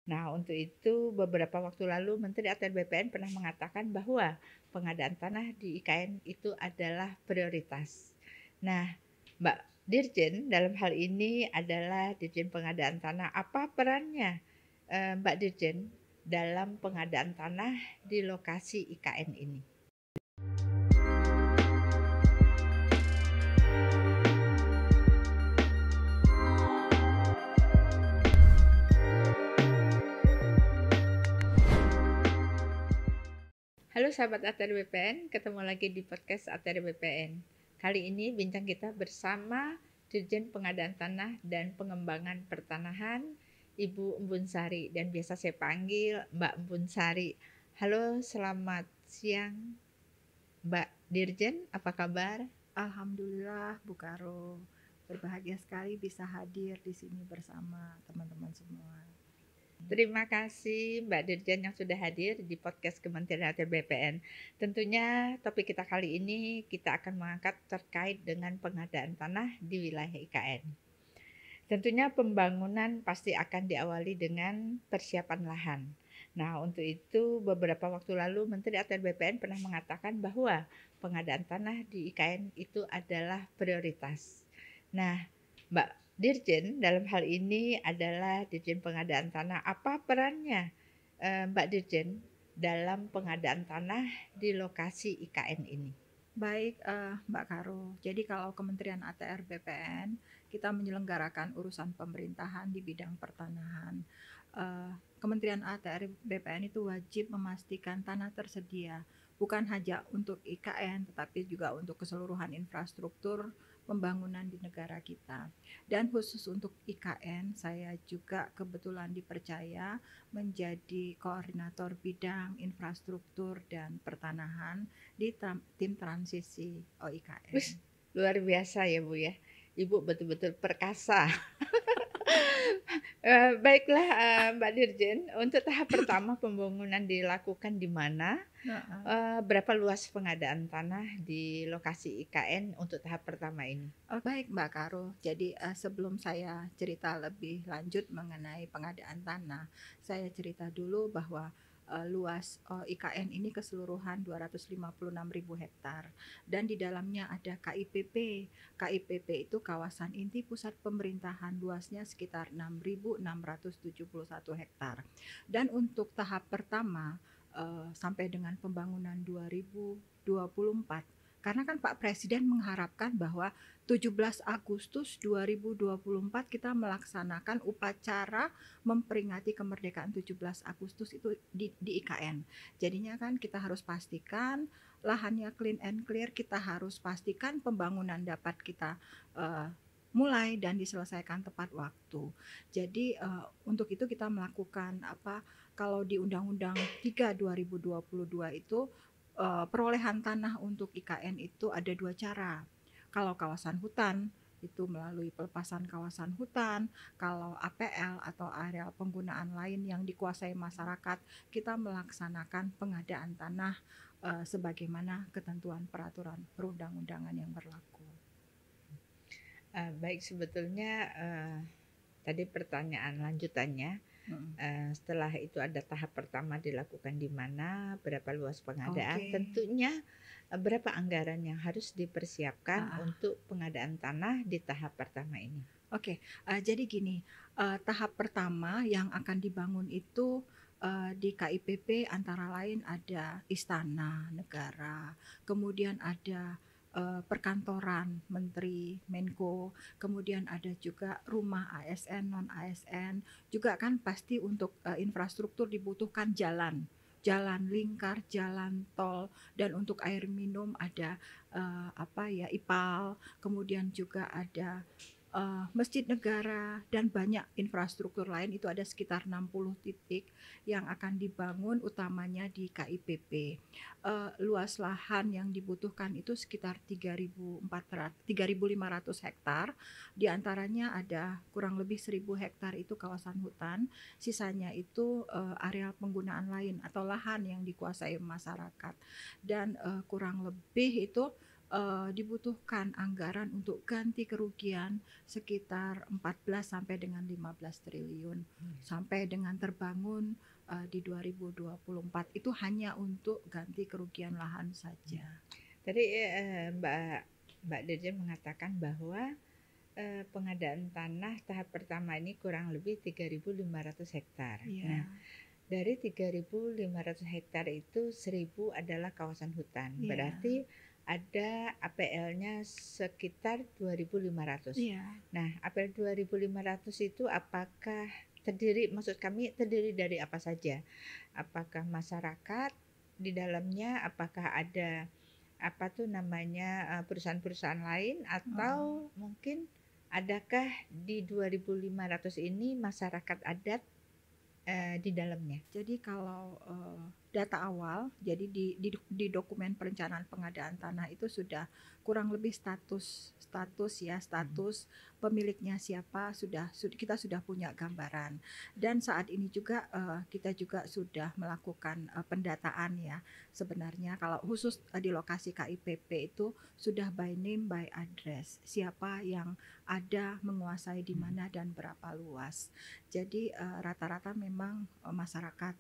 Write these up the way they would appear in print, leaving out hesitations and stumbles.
Nah, untuk itu beberapa waktu lalu Menteri ATR BPN pernah mengatakan bahwa pengadaan tanah di IKN itu adalah prioritas. Nah, Mbak Dirjen dalam hal ini adalah Dirjen Pengadaan Tanah. Apa perannya Mbak Dirjen dalam pengadaan tanah di lokasi IKN ini? Halo sahabat ATR BPN, ketemu lagi di podcast ATR BPN. Kali ini bincang kita bersama Dirjen Pengadaan Tanah dan Pengembangan Pertanahan, Ibu Embun Sari, dan biasa saya panggil Mbak Embun Sari. Halo, selamat siang Mbak Dirjen, apa kabar? Alhamdulillah Bu Karo, berbahagia sekali bisa hadir di sini bersama teman-teman semua. Terima kasih Mbak Dirjen yang sudah hadir di podcast Kementerian ATR BPN. Tentunya topik kita kali ini kita akan mengangkat terkait dengan pengadaan tanah di wilayah IKN. Tentunya pembangunan pasti akan diawali dengan persiapan lahan. Nah, untuk itu beberapa waktu lalu Menteri ATR BPN pernah mengatakan bahwa pengadaan tanah di IKN itu adalah prioritas. Nah, Mbak Dirjen dalam hal ini adalah Dirjen Pengadaan Tanah. Apa perannya Mbak Dirjen dalam pengadaan tanah di lokasi IKN ini? Baik Mbak Karo, jadi kalau Kementerian ATR BPN kita menyelenggarakan urusan pemerintahan di bidang pertanahan. Kementerian ATR BPN itu wajib memastikan tanah tersedia bukan hanya untuk IKN tetapi juga untuk keseluruhan infrastruktur pembangunan di negara kita. Dan khusus untuk IKN saya juga kebetulan dipercaya menjadi koordinator bidang infrastruktur dan pertanahan di tim transisi OIKN. Wih, luar biasa ya Bu ya. Ibu betul-betul perkasa. Baiklah Mbak Dirjen, untuk tahap pertama pembangunan dilakukan di mana? Berapa luas pengadaan tanah di lokasi IKN untuk tahap pertama ini? Baik Mbak Karo, jadi sebelum saya cerita lebih lanjut mengenai pengadaan tanah, saya cerita dulu bahwa luas IKN ini keseluruhan 256.000 hektar dan di dalamnya ada KIPP. KIPP itu kawasan inti pusat pemerintahan, luasnya sekitar 6.671 hektar. Dan untuk tahap pertama sampai dengan pembangunan 2024, karena kan Pak Presiden mengharapkan bahwa 17 Agustus 2024 kita melaksanakan upacara memperingati kemerdekaan 17 Agustus itu di IKN. Jadinya kan kita harus pastikan lahannya clean and clear, kita harus pastikan pembangunan dapat kita mulai dan diselesaikan tepat waktu. Jadi untuk itu kita melakukan kalau di Undang-Undang 3 2022 itu perolehan tanah untuk IKN itu ada dua cara. Kalau kawasan hutan itu melalui pelepasan kawasan hutan, kalau APL atau areal penggunaan lain yang dikuasai masyarakat, kita melaksanakan pengadaan tanah sebagaimana ketentuan peraturan perundang-undangan yang berlaku. Baik, sebetulnya tadi pertanyaan lanjutannya, setelah itu ada tahap pertama dilakukan di mana, berapa luas pengadaan, tentunya berapa anggaran yang harus dipersiapkan untuk pengadaan tanah di tahap pertama ini? Jadi gini, tahap pertama yang akan dibangun itu di KIPP antara lain ada istana negara, kemudian ada perkantoran menteri, Menko, kemudian ada juga rumah ASN, non ASN, juga kan pasti untuk infrastruktur dibutuhkan jalan lingkar, jalan tol, dan untuk air minum ada IPAL, kemudian juga ada masjid negara dan banyak infrastruktur lain, itu ada sekitar 60 titik yang akan dibangun utamanya di KIPP. Luas lahan yang dibutuhkan itu sekitar 3.500 hektar, diantaranya ada kurang lebih 1.000 hektar itu kawasan hutan, sisanya itu area penggunaan lain atau lahan yang dikuasai masyarakat, dan kurang lebih itu dibutuhkan anggaran untuk ganti kerugian sekitar 14 sampai dengan 15 triliun sampai dengan terbangun di 2024 itu hanya untuk ganti kerugian lahan saja. Tadi Mbak Dirjen mengatakan bahwa pengadaan tanah tahap pertama ini kurang lebih 3.500 hektar. Iya. Nah, dari 3.500 hektar itu 1.000 adalah kawasan hutan. Iya. Berarti ada APL-nya sekitar 2.500. Iya. Nah, APL 2.500 itu apakah maksud kami terdiri dari apa saja? Apakah masyarakat di dalamnya, apakah ada perusahaan-perusahaan lain, atau mungkin adakah di 2.500 ini masyarakat adat di dalamnya? Jadi kalau data awal, jadi di dokumen perencanaan pengadaan tanah itu sudah kurang lebih status pemiliknya siapa, kita sudah punya gambaran. Dan saat ini juga kita juga sudah melakukan pendataan ya. Sebenarnya kalau khusus di lokasi KIPP itu sudah by name by address, siapa yang ada, menguasai di mana dan berapa luas. Jadi rata-rata memang masyarakat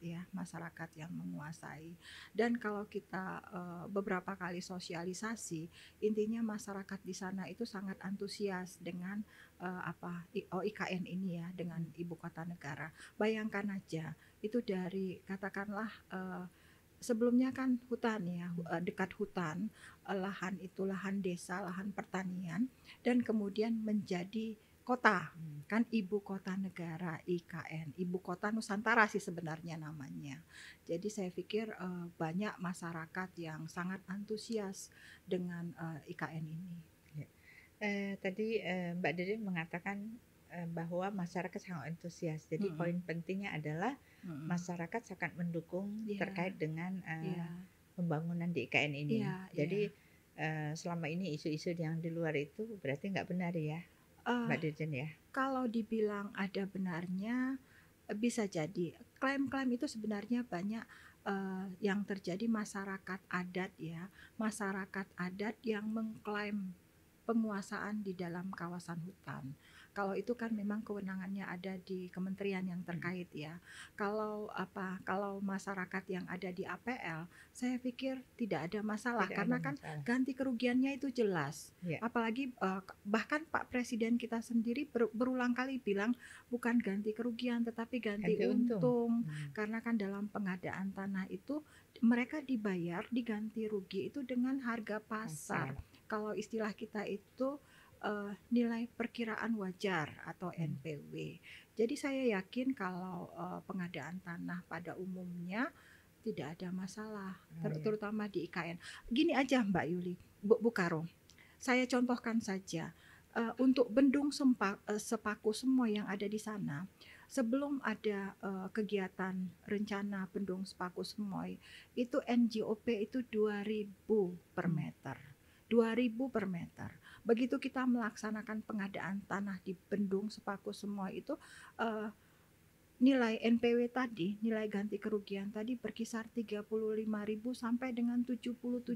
yang menguasai. Dan kalau kita beberapa kali sosialisasi, intinya masyarakat di sana itu sangat antusias dengan IKN ini ya, dengan ibu kota negara. Bayangkan aja, itu dari katakanlah sebelumnya kan hutan ya, dekat hutan, lahan itu lahan desa, lahan pertanian, dan kemudian menjadi kota, kan ibu kota negara IKN, ibu kota Nusantara sih sebenarnya namanya. Jadi saya pikir banyak masyarakat yang sangat antusias dengan IKN ini. Tadi Mbak Dirjen mengatakan bahwa masyarakat sangat antusias. Jadi poin pentingnya adalah masyarakat sangat mendukung terkait dengan pembangunan di IKN ini. Jadi selama ini isu-isu yang di luar itu berarti nggak benar ya, Mbak Dirjen ya? Kalau dibilang ada benarnya, bisa jadi. Klaim-klaim itu sebenarnya banyak yang terjadi masyarakat adat ya, masyarakat adat yang mengklaim penguasaan di dalam kawasan hutan. Kalau itu kan memang kewenangannya ada di kementerian yang terkait ya. Kalau masyarakat yang ada di APL, saya pikir tidak ada masalah karena kan ganti kerugiannya itu jelas. Apalagi bahkan Pak Presiden kita sendiri berulang kali bilang bukan ganti kerugian tetapi ganti untung. Karena kan dalam pengadaan tanah itu mereka diganti rugi itu dengan harga pasar. Kalau istilah kita itu nilai perkiraan wajar atau NPW. Jadi saya yakin kalau pengadaan tanah pada umumnya tidak ada masalah, terutama di IKN. Gini aja Mbak Yuli, Bu Karo, saya contohkan saja untuk Bendung Sepaku semua yang ada di sana. Sebelum ada kegiatan rencana Bendung Sepaku Semoy, itu NJOP itu 2.000 per meter. 2.000 per meter. Begitu kita melaksanakan pengadaan tanah di Bendung Sepaku Semoy itu nilai NPW tadi, nilai ganti kerugian tadi berkisar 35.000 sampai dengan 77.000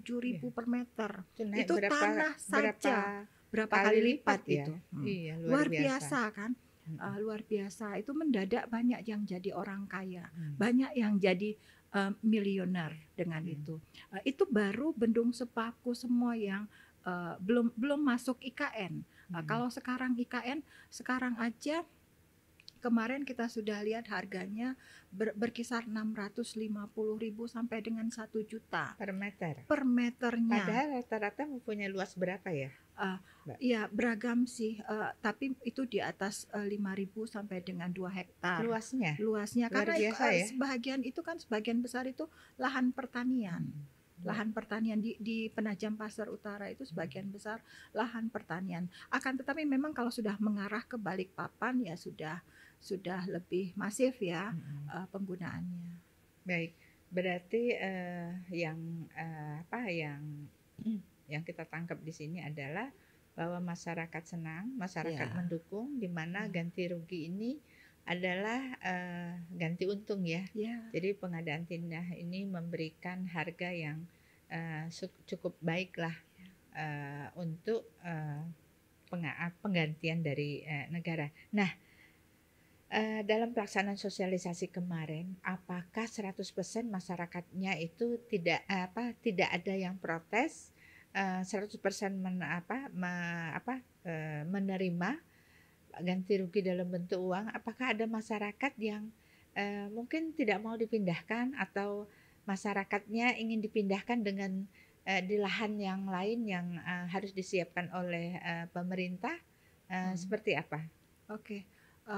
per meter. Itu tanah saja berapa kali lipat ya? Itu. Luar biasa kan? Luar biasa. Itu mendadak banyak yang jadi orang kaya, banyak yang jadi miliuner dengan itu. Itu baru Bendung Sepaku semua yang belum masuk IKN. Kalau sekarang IKN, sekarang aja kemarin kita sudah lihat harganya berkisar 650.000 sampai dengan 1 juta per meter. Per meternya. Padahal rata-rata mempunyai luas berapa ya? Ya beragam sih, tapi itu di atas 5.000 sampai dengan 2 hektar. Luasnya karena sebagian besar itu lahan pertanian. Lahan pertanian di Penajam Pasir Utara itu sebagian besar lahan pertanian. Akan tetapi memang kalau sudah mengarah ke Balikpapan ya sudah lebih masif ya penggunaannya. Baik, berarti yang kita tangkap di sini adalah bahwa masyarakat senang, masyarakat mendukung, di mana ganti rugi ini adalah ganti untung ya. Jadi pengadaan tanah ini memberikan harga yang cukup baik lah untuk penggantian dari negara. Nah, dalam pelaksanaan sosialisasi kemarin, apakah 100% masyarakatnya itu tidak ada yang protes, 100% menerima ganti rugi dalam bentuk uang? Apakah ada masyarakat yang, mungkin tidak mau dipindahkan atau masyarakatnya ingin dipindahkan dengan, di lahan yang lain yang, harus disiapkan oleh, pemerintah, Mhm. seperti apa? Oke,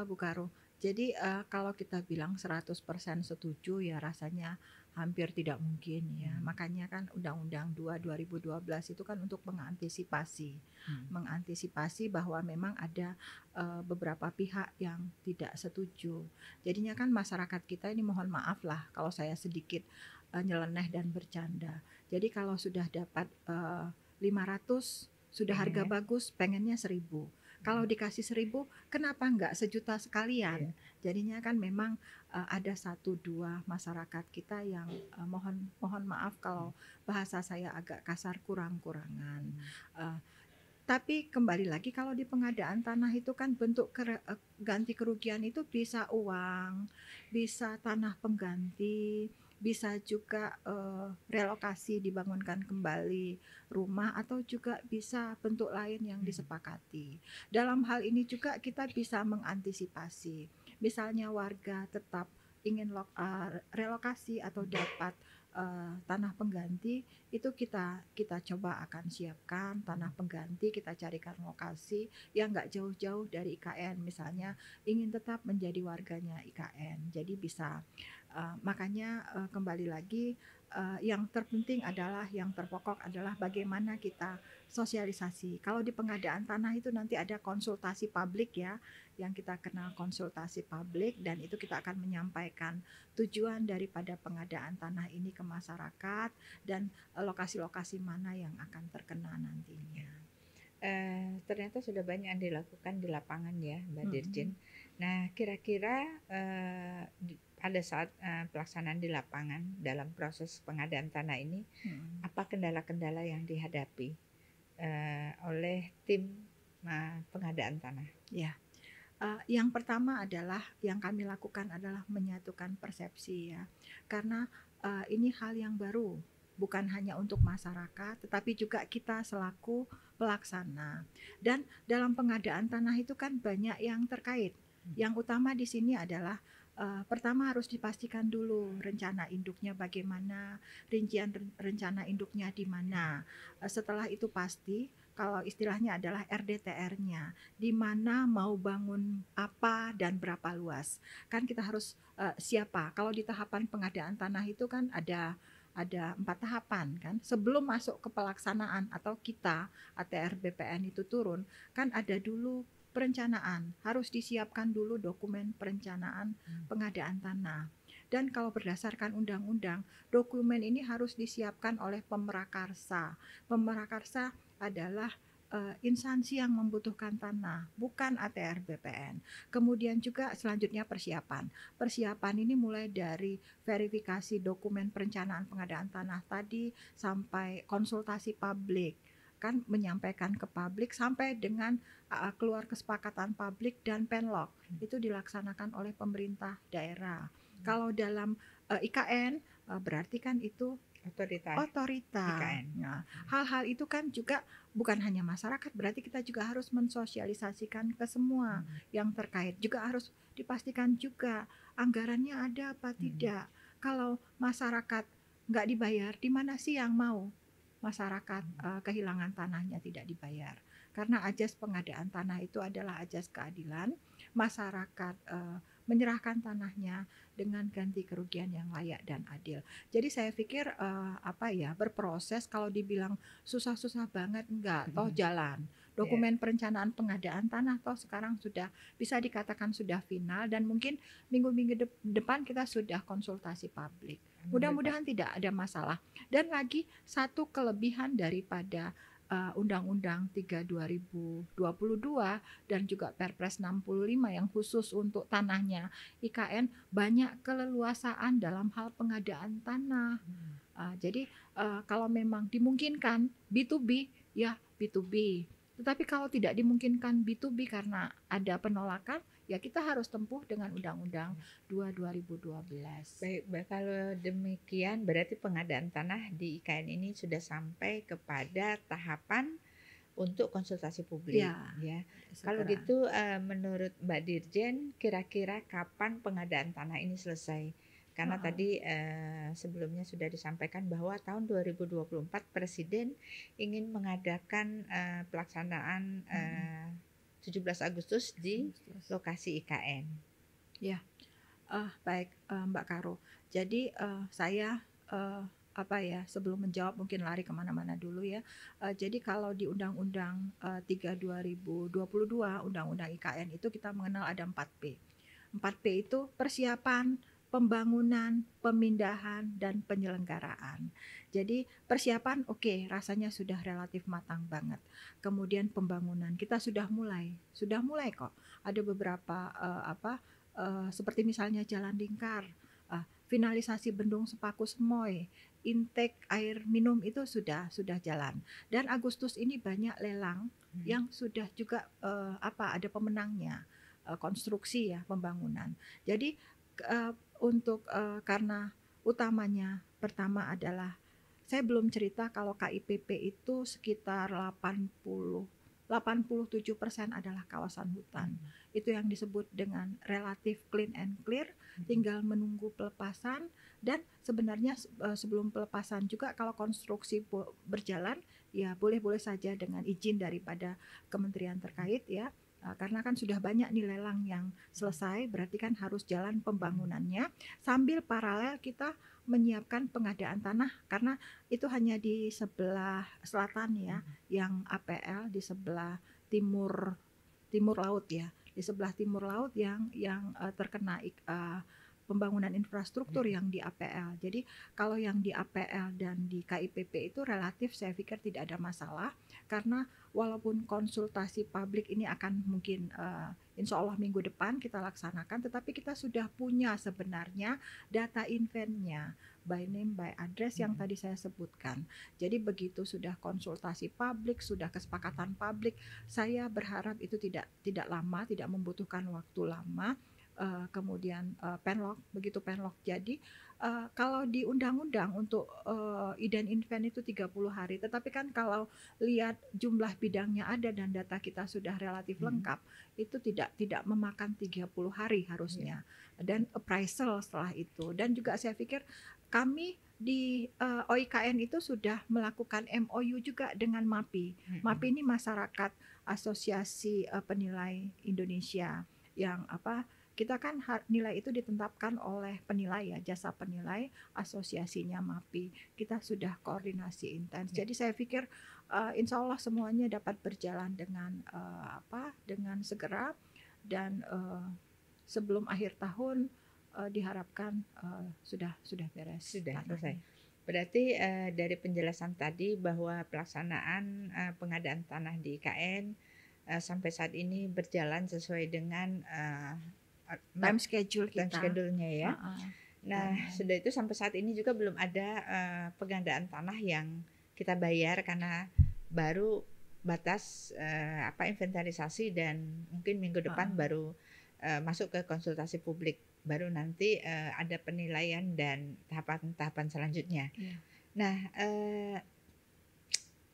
Bu Karo. Jadi, kalau kita bilang 100% setuju ya rasanya hampir tidak mungkin ya. Mmm. Makanya kan Undang-Undang 2 2012 itu kan untuk mengantisipasi. Hmm. Mengantisipasi bahwa memang ada, beberapa pihak yang tidak setuju. Jadinya kan masyarakat kita ini mohon maaf lah kalau saya sedikit, nyeleneh dan bercanda. Jadi kalau sudah dapat, 500 sudah harga Pengennya? bagus pengennya 1.000. Kalau Mhm. dikasih 1.000 kenapa enggak sejuta Iya. sekalian? Jadinya kan memang, ada 1, 2 masyarakat kita yang, mohon maaf Mmm. kalau bahasa saya agak kasar kurang-kurangan. Mmm. Eee, tapi kembali lagi kalau di pengadaan tanah itu kan bentuk ganti kerugian itu bisa uang, bisa tanah pengganti, bisa juga, relokasi dibangunkan kembali rumah atau juga bisa bentuk lain yang Mhm. disepakati. Dalam hal ini juga kita bisa mengantisipasi. Misalnya warga tetap ingin relokasi atau Mhm. dapat, tanah pengganti, itu kita kita coba akan siapkan tanah Mhm. pengganti, kita carikan lokasi yang nggak jauh-jauh dari IKN. Misalnya ingin tetap menjadi warganya IKN, jadi bisa. Makanya, kembali lagi, yang terpenting adalah yang terpokok adalah bagaimana kita sosialisasi. Kalau di pengadaan tanah itu nanti ada konsultasi publik ya, yang kita kenal konsultasi publik dan itu kita akan menyampaikan tujuan daripada pengadaan tanah ini ke masyarakat dan, lokasi-lokasi mana yang akan terkena nantinya. Ternyata sudah banyak yang dilakukan di lapangan ya, Mbak Mhm. Dirjen. Nah, kira-kira, pada saat, pelaksanaan di lapangan dalam proses pengadaan tanah ini, Mhm. apa kendala-kendala yang dihadapi, oleh tim, pengadaan tanah? Ya. Yang pertama adalah yang kami lakukan adalah menyatukan persepsi ya. Karena, ini hal yang baru, bukan hanya untuk masyarakat, tetapi juga kita selaku pelaksana. Dan dalam pengadaan tanah itu kan banyak yang terkait. Mhm. Yang utama di sini adalah, pertama harus dipastikan dulu rencana induknya bagaimana, rincian rencana induknya di mana. Setelah itu pasti, kalau istilahnya adalah RDTR-nya di mana mau bangun apa dan berapa luas. Kan kita harus, siapa, kalau di tahapan pengadaan tanah itu kan ada 4 tahapan kan. Sebelum masuk ke pelaksanaan atau kita ATR BPN itu turun, kan ada dulu perencanaan, harus disiapkan dulu dokumen perencanaan Mmm. pengadaan tanah. Dan kalau berdasarkan undang-undang, dokumen ini harus disiapkan oleh Pemrakarsa. Pemrakarsa adalah instansi yang membutuhkan tanah, bukan ATR BPN. Kemudian juga selanjutnya persiapan. Persiapan ini mulai dari verifikasi dokumen perencanaan pengadaan tanah tadi sampai konsultasi publik. Kan menyampaikan ke publik sampai dengan keluar kesepakatan publik dan penlog. Itu dilaksanakan oleh pemerintah daerah. Kalau dalam IKN berarti kan itu Otorita otorita. IKN. Nah, hal-hal itu kan juga bukan hanya masyarakat, berarti kita juga harus mensosialisasikan ke semua Mhm. yang terkait. Juga harus dipastikan juga anggarannya ada apa Mhm. tidak. Kalau masyarakat nggak dibayar, di mana sih yang mau masyarakat Mhm. kehilangan tanahnya tidak dibayar? Karena ajas pengadaan tanah itu adalah ajas keadilan, masyarakat menyerahkan tanahnya dengan ganti kerugian yang layak dan adil. Jadi saya pikir, berproses kalau dibilang susah-susah banget, enggak, toh Mhm. jalan. Iya. Dokumen perencanaan pengadaan tanah toh sekarang sudah bisa dikatakan sudah final dan mungkin minggu-minggu depan kita sudah konsultasi publik. Amin Bapak. Mudah-mudahan tidak ada masalah. Dan lagi satu kelebihan daripada, Undang-Undang 3 2022 dan juga Perpres 65 yang khusus untuk tanahnya IKN, banyak keleluasaan dalam hal pengadaan tanah. Mhm. Jadi, kalau memang dimungkinkan B2B, ya B2B. Tetapi kalau tidak dimungkinkan B2B karena ada penolakan, ya kita harus tempuh dengan Undang-Undang 2 2012. Baik, kalau demikian berarti pengadaan tanah di IKN ini sudah sampai kepada tahapan untuk konsultasi publik, ya. Kalau Segera. gitu, menurut Mbak Dirjen, kira-kira kapan pengadaan tanah ini selesai? Karena tadi sebelumnya sudah disampaikan bahwa tahun 2024 Presiden ingin mengadakan pelaksanaan 17 Agustus di lokasi IKN. Baik, Mbak Karo. Jadi saya sebelum menjawab mungkin lari kemana-mana dulu ya. Jadi kalau di Undang-Undang 3 2022 Undang-Undang IKN itu kita mengenal ada 4P. 4P itu persiapan, pembangunan, pemindahan, dan penyelenggaraan. Jadi persiapan oke, rasanya sudah relatif matang banget. Kemudian pembangunan kita sudah mulai kok. Ada beberapa seperti misalnya Jalan Lingkar, finalisasi Bendung Sepaku Semoy, intake air minum itu sudah jalan. Dan Agustus ini banyak lelang yang sudah juga ada pemenangnya, konstruksi ya, pembangunan. Jadi karena utamanya pertama adalah saya belum cerita kalau KIPP itu sekitar 87% adalah kawasan hutan. Itu yang disebut dengan relatif clean and clear, tinggal menunggu pelepasan. Dan sebenarnya sebelum pelepasan juga kalau konstruksi berjalan ya boleh-boleh saja dengan izin daripada kementerian terkait ya. Karena kan sudah banyak nih lelang yang selesai, berarti kan harus jalan pembangunannya sambil paralel kita menyiapkan pengadaan tanah, karena itu hanya di sebelah selatan ya, yang APL di sebelah timur laut ya, di sebelah timur laut yang terkena pembangunan infrastruktur yang di APL. Jadi kalau yang di APL dan di KIPP itu relatif saya pikir tidak ada masalah, karena walaupun konsultasi publik ini akan mungkin insya Allah minggu depan kita laksanakan, tetapi kita sudah punya sebenarnya data inventnya by name by address yang tadi saya sebutkan. Jadi begitu sudah konsultasi publik, sudah kesepakatan publik, saya berharap itu tidak lama, tidak membutuhkan waktu lama. Kemudian penlok, begitu penlok jadi kalau di undang-undang untuk iden invent itu 30 hari, tetapi kan kalau lihat jumlah bidangnya ada dan data kita sudah relatif lengkap, itu tidak memakan 30 hari harusnya, dan appraisal setelah itu. Dan juga saya pikir kami di OIKN itu sudah melakukan MOU juga dengan MAPI. MAPI ini Masyarakat Asosiasi Penilai Indonesia, yang kita kan nilai itu ditetapkan oleh penilai ya, jasa penilai asosiasinya MAPI. Kita sudah koordinasi intens. Jadi saya pikir insya Allah semuanya dapat berjalan dengan segera, dan sebelum akhir tahun diharapkan sudah beres. Sudah selesai. Berarti dari penjelasan tadi bahwa pelaksanaan pengadaan tanah di IKN sampai saat ini berjalan sesuai dengan time schedule-nya ya. Nah, sudah itu sampai saat ini juga belum ada pengadaan tanah yang kita bayar karena baru batas inventarisasi, dan mungkin minggu depan baru masuk ke konsultasi publik, baru nanti ada penilaian dan tahapan selanjutnya. Nah,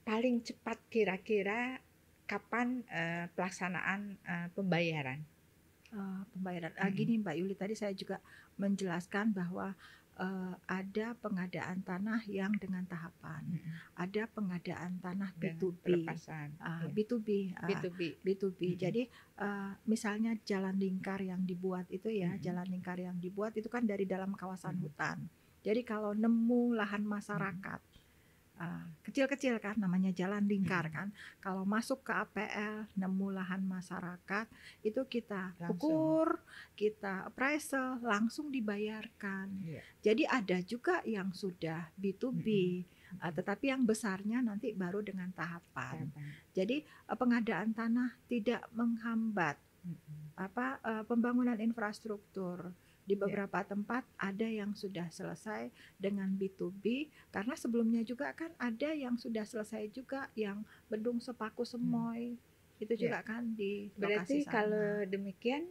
paling cepat kira-kira kapan pelaksanaan pembayaran? Gini Mbak Yuli, tadi saya juga menjelaskan bahwa ada pengadaan tanah yang dengan tahapan, ada pengadaan tanah B2B, B2B. Jadi misalnya jalan lingkar yang dibuat itu ya, jalan lingkar yang dibuat itu kan dari dalam kawasan hutan. Jadi kalau nemu lahan masyarakat kecil-kecil kan, namanya jalan lingkar kan, kalau masuk ke APL nemu lahan masyarakat itu kita ukur, kita appraisal, langsung dibayarkan. Jadi ada juga yang sudah B2B, tetapi yang besarnya nanti baru dengan tahapan. Jadi pengadaan tanah tidak menghambat pembangunan infrastruktur. Di beberapa tempat ada yang sudah selesai dengan B2B, karena sebelumnya juga kan ada yang sudah selesai juga, yang Bendung Sepaku Semoy, itu Ya. juga kan di lokasi Berarti kalau sana. demikian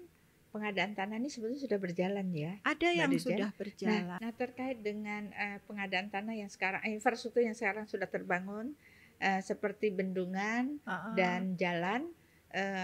pengadaan tanah ini sebetulnya sudah berjalan ya, Ada Mbak yang Dirjen? sudah berjalan. Nah terkait dengan pengadaan tanah yang sekarang, infrastruktur yang sekarang sudah terbangun, seperti bendungan dan jalan,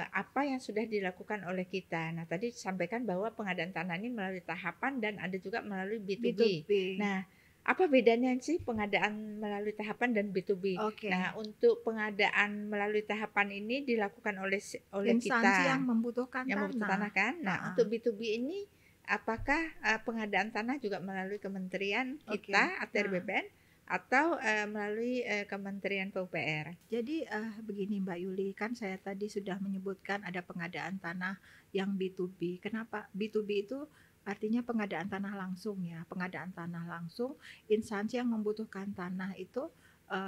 apa yang sudah dilakukan oleh kita? Nah tadi disampaikan bahwa pengadaan tanah ini melalui tahapan dan ada juga melalui B2B. B2B. Nah apa bedanya sih pengadaan melalui tahapan dan B2B? Oke. Nah untuk pengadaan melalui tahapan ini dilakukan oleh Instansi kita yang membutuhkan yang membutuhkan tanah tanah. kan. Nah untuk B2B ini apakah pengadaan tanah juga melalui kementerian kita ATR BPN atau melalui Kementerian PUPR? Jadi begini Mbak Yuli, kan saya tadi sudah menyebutkan ada pengadaan tanah yang B2B. Kenapa? B2B itu artinya pengadaan tanah langsung ya. Pengadaan tanah langsung, instansi yang membutuhkan tanah itu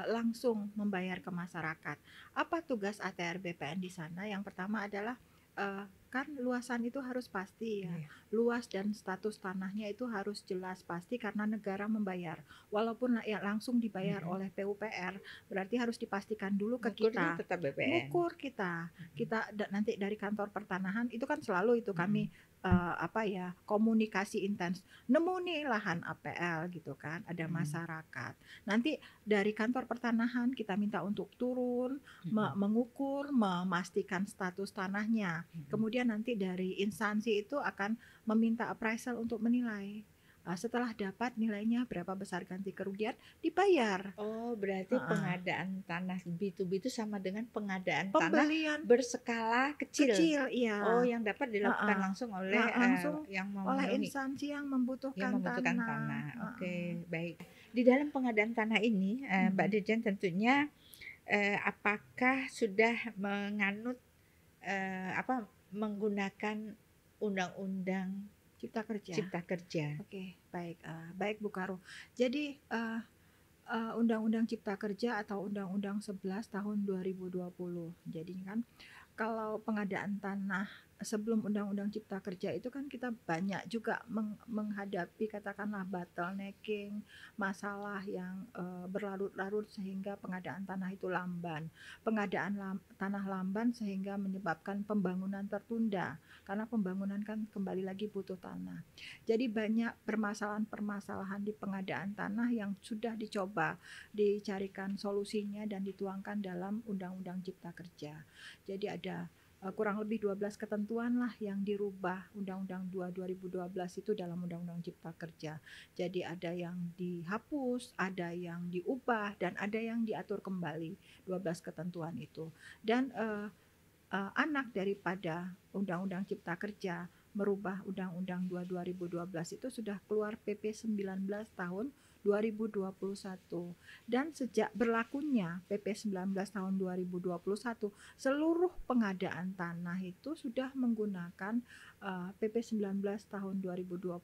langsung membayar ke masyarakat. Apa tugas ATR BPN di sana? Yang pertama adalah kan luasan itu harus pasti ya. Luas dan status tanahnya itu harus jelas pasti karena negara membayar. Walaupun ya langsung dibayar oleh PUPR, berarti harus dipastikan dulu ke Ngukurnya kita. tetap BPN. Ngukur kita nanti dari kantor pertanahan itu kan selalu itu kami komunikasi intens. Nemu nih lahan APL gitu kan, ada masyarakat. Nanti dari kantor pertanahan kita minta untuk turun, mengukur, memastikan status tanahnya. Kemudian nanti dari instansi itu akan meminta appraisal untuk menilai. Setelah dapat nilainya berapa besar ganti kerugian, dibayar. Oh, berarti pengadaan tanah B2B itu sama dengan pengadaan Pembelian tanah berskala kecil. Iya. Oh, yang dapat dilakukan langsung oleh yang oleh memenuhi instansi yang membutuhkan tanah. Oke, baik. Di dalam pengadaan tanah ini, Mbak Dirjen tentunya apakah sudah menganut menggunakan undang-undang Cipta Kerja? Oke, baik Bu Karo. Jadi Undang-Undang Cipta Kerja atau Undang-Undang 11 tahun 2020. Jadi kan kalau pengadaan tanah sebelum Undang-Undang Cipta Kerja itu kan kita banyak juga menghadapi katakanlah bottlenecking, masalah yang berlarut-larut sehingga pengadaan tanah itu lamban. Pengadaan tanah lamban sehingga menyebabkan pembangunan tertunda karena pembangunan kan kembali lagi butuh tanah. Jadi banyak permasalahan-permasalahan di pengadaan tanah yang sudah dicoba dicarikan solusinya dan dituangkan dalam Undang-Undang Cipta Kerja. Jadi ada kurang lebih 12 ketentuan lah yang dirubah Undang-Undang 2 2012 itu dalam Undang-Undang Cipta Kerja. Jadi ada yang dihapus, ada yang diubah, dan ada yang diatur kembali 12 ketentuan itu. Dan anak daripada Undang-Undang Cipta Kerja merubah Undang-Undang 2 2012 itu sudah keluar PP 19 tahun 2021, dan sejak berlakunya PP 19 tahun 2021 seluruh pengadaan tanah itu sudah menggunakan PP 19 tahun 2021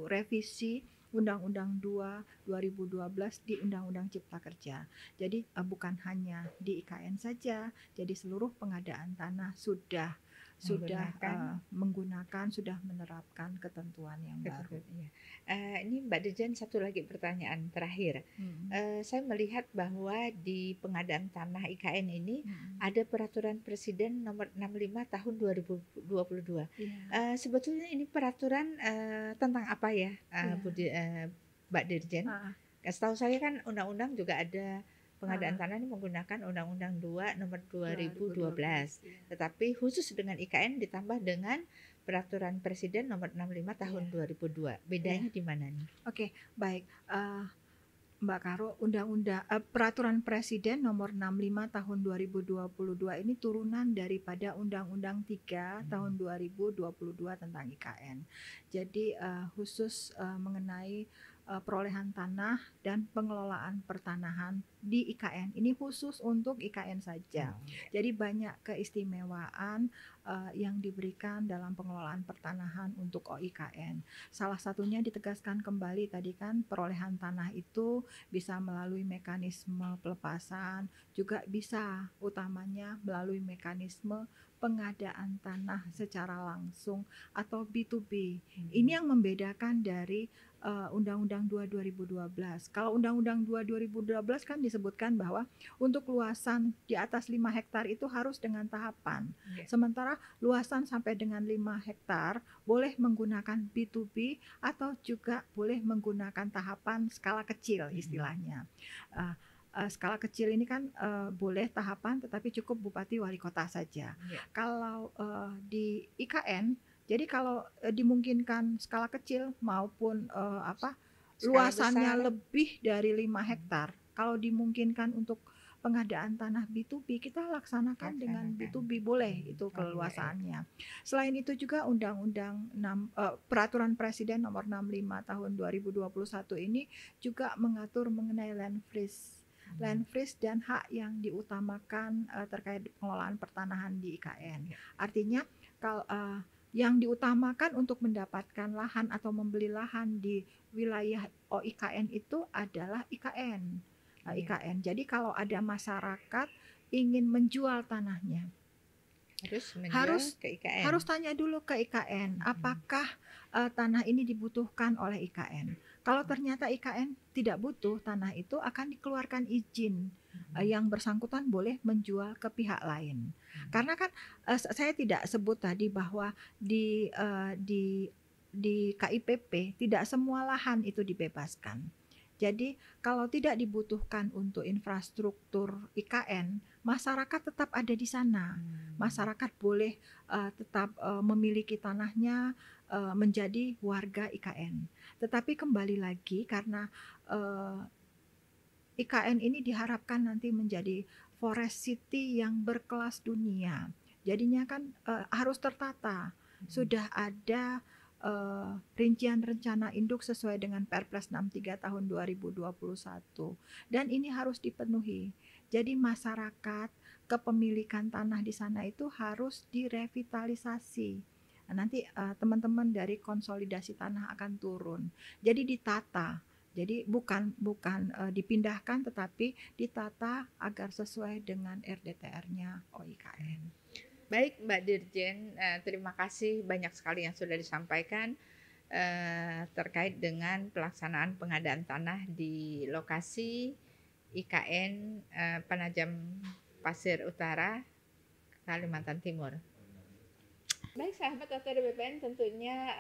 revisi Undang-Undang 2 2012 di Undang-Undang Cipta Kerja. Jadi bukan hanya di IKN saja, jadi seluruh pengadaan tanah sudah menggunakan, sudah menerapkan ketentuan yang baru. Ini Mbak Dirjen, satu lagi pertanyaan terakhir. Saya melihat bahwa di pengadaan tanah IKN ini ada peraturan Presiden nomor 65 tahun 2022. Sebetulnya ini peraturan tentang apa ya, Mbak Dirjen? Setahu saya kan undang-undang juga ada pengadaan tanah ini menggunakan Undang-Undang 2 nomor 2012. Tetapi khusus dengan IKN ditambah dengan Peraturan Presiden nomor 65 tahun 2002. Bedanya di mana nih? Oke, baik. Mbak Karo, Peraturan Presiden nomor 65 tahun 2022 ini turunan daripada Undang-Undang 3 tahun 2022 tentang IKN. Jadi khusus mengenai perolehan tanah dan pengelolaan pertanahan di IKN. Ini khusus untuk IKN saja. Jadi banyak keistimewaan yang diberikan dalam pengelolaan pertanahan untuk OIKN. Salah satunya ditegaskan kembali tadi kan, perolehan tanah itu bisa melalui mekanisme pelepasan, juga bisa utamanya melalui mekanisme pengadaan tanah secara langsung atau B2B. Ini yang membedakan dari Undang-Undang 2 2012. Kalau Undang-Undang 2 2012 kan disebutkan bahwa untuk luasan di atas 5 hektar itu harus dengan tahapan. Sementara luasan sampai dengan 5 hektar boleh menggunakan B2B atau juga boleh menggunakan tahapan skala kecil istilahnya. Skala kecil ini kan boleh tahapan tetapi cukup bupati wali kota saja. Kalau di IKN, jadi kalau dimungkinkan skala kecil maupun luasannya besar, lebih dari 5 hektar, kalau dimungkinkan untuk pengadaan tanah B2B, kita laksanakan dengan B2B, boleh itu keluasannya. Selain itu juga Undang-Undang Peraturan Presiden Nomor 65 Tahun 2021 ini juga mengatur mengenai land freeze dan hak yang diutamakan terkait pengelolaan pertanahan di IKN. Artinya kalau yang diutamakan untuk mendapatkan lahan atau membeli lahan di wilayah OIKN itu adalah IKN. Jadi kalau ada masyarakat ingin menjual tanahnya, harus tanya dulu ke IKN, apakah tanah ini dibutuhkan oleh IKN. Kalau ternyata IKN tidak butuh tanah itu, akan dikeluarkan izin yang bersangkutan boleh menjual ke pihak lain. Karena kan saya tidak sebut tadi bahwa di KIPP tidak semua lahan itu dibebaskan. Jadi kalau tidak dibutuhkan untuk infrastruktur IKN, masyarakat tetap ada di sana. Masyarakat boleh tetap memiliki tanahnya, menjadi warga IKN. Tetapi kembali lagi karena IKN ini diharapkan nanti menjadi forest city yang berkelas dunia. Jadinya kan harus tertata. Sudah ada rincian rencana induk sesuai dengan Perpres 63 tahun 2021. Dan ini harus dipenuhi. Jadi masyarakat, kepemilikan tanah di sana itu harus direvitalisasi. Nanti teman-teman dari konsolidasi tanah akan turun. Jadi ditata. Jadi bukan dipindahkan tetapi ditata agar sesuai dengan RDTR-nya OIKN. Baik Mbak Dirjen, terima kasih banyak sekali yang sudah disampaikan terkait dengan pelaksanaan pengadaan tanah di lokasi IKN Penajam Pasir Utara, Kalimantan Timur. Baik sahabat ATR BPN, tentunya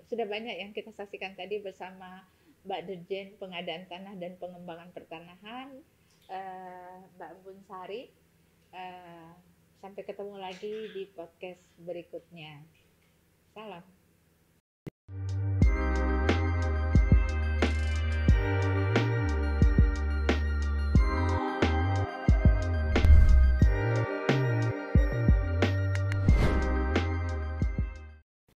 sudah banyak yang kita saksikan tadi bersama Mbak Dirjen Pengadaan Tanah dan Pengembangan Pertanahan, Mbak Bunsari. Sampai ketemu lagi di podcast berikutnya. Salam.